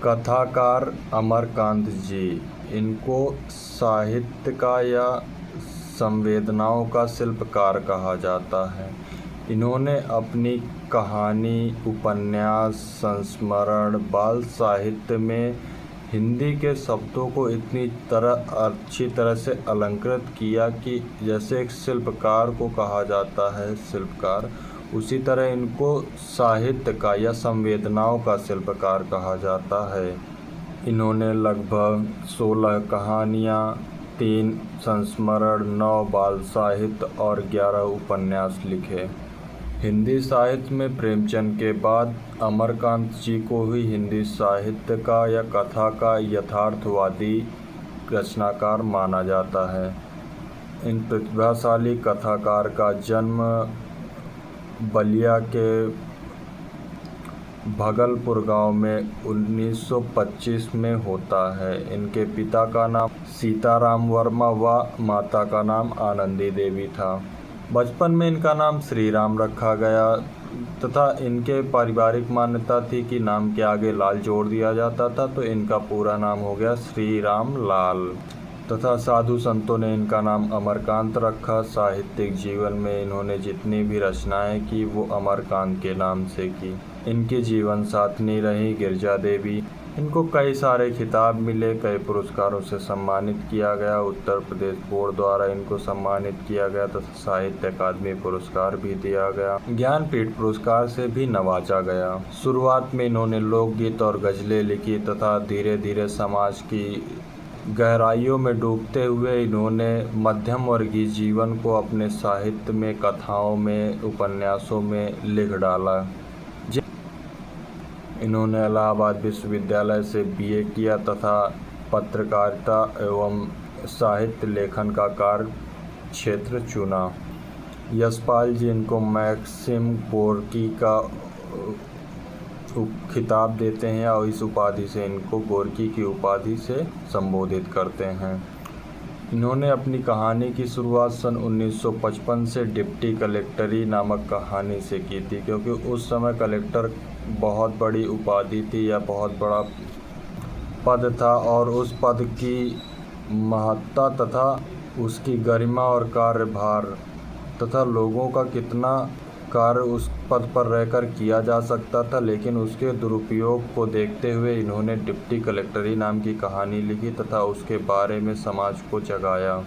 कथाकार अमरकांत जी, इनको साहित्य का या संवेदनाओं का शिल्पकार कहा जाता है। इन्होंने अपनी कहानी, उपन्यास, संस्मरण, बाल साहित्य में हिंदी के शब्दों को इतनी अच्छी तरह से अलंकृत किया कि जैसे एक शिल्पकार को कहा जाता है शिल्पकार, उसी तरह इनको साहित्य का या संवेदनाओं का शिल्पकार कहा जाता है। इन्होंने लगभग 16 कहानियाँ, 3 संस्मरण, 9 बाल साहित्य और 11 उपन्यास लिखे। हिंदी साहित्य में प्रेमचंद के बाद अमरकांत जी को ही हिंदी साहित्य का या कथा का यथार्थवादी रचनाकार माना जाता है। इन प्रतिभाशाली कथाकार का जन्म बलिया के भगलपुर गांव में 1925 में होता है। इनके पिता का नाम सीताराम वर्मा व माता का नाम आनंदी देवी था। बचपन में इनका नाम श्री राम रखा गया तथा इनके पारिवारिक मान्यता थी कि नाम के आगे लाल जोड़ दिया जाता था, तो इनका पूरा नाम हो गया श्री राम लाल। तथा साधु संतों ने इनका नाम अमरकांत रखा। साहित्यिक जीवन में इन्होंने जितनी भी रचनाएं की वो अमरकांत के नाम से की। इनकी जीवन साथनी रही गिरजा देवी। इनको कई सारे खिताब मिले, कई पुरस्कारों से सम्मानित किया गया। उत्तर प्रदेश बोर्ड द्वारा इनको सम्मानित किया गया तथा साहित्य अकादमी पुरस्कार भी दिया गया। ज्ञानपीठ पुरस्कार से भी नवाजा गया। शुरुआत में इन्होंने लोकगीत और गजलें लिखी तथा धीरे धीरे समाज की गहराइयों में डूबते हुए इन्होंने मध्यम वर्गीय जीवन को अपने साहित्य में, कथाओं में, उपन्यासों में लिख डाला। इन्होंने इलाहाबाद विश्वविद्यालय से बीए किया तथा पत्रकारिता एवं साहित्य लेखन का कार्य क्षेत्र चुना। यशपाल जी इनको मैक्सिम गोर्की का खिताब देते हैं और इस उपाधि से इनको गोर्की की उपाधि से संबोधित करते हैं। इन्होंने अपनी कहानी की शुरुआत सन 1955 से डिप्टी कलेक्टरी नामक कहानी से की थी, क्योंकि उस समय कलेक्टर बहुत बड़ी उपाधि थी या बहुत बड़ा पद था और उस पद की महत्ता तथा उसकी गरिमा और कार्यभार तथा लोगों का कितना कार्य उस पद पर रहकर किया जा सकता था, लेकिन उसके दुरुपयोग को देखते हुए इन्होंने डिप्टी कलेक्टरी नाम की कहानी लिखी तथा उसके बारे में समाज को जगाया।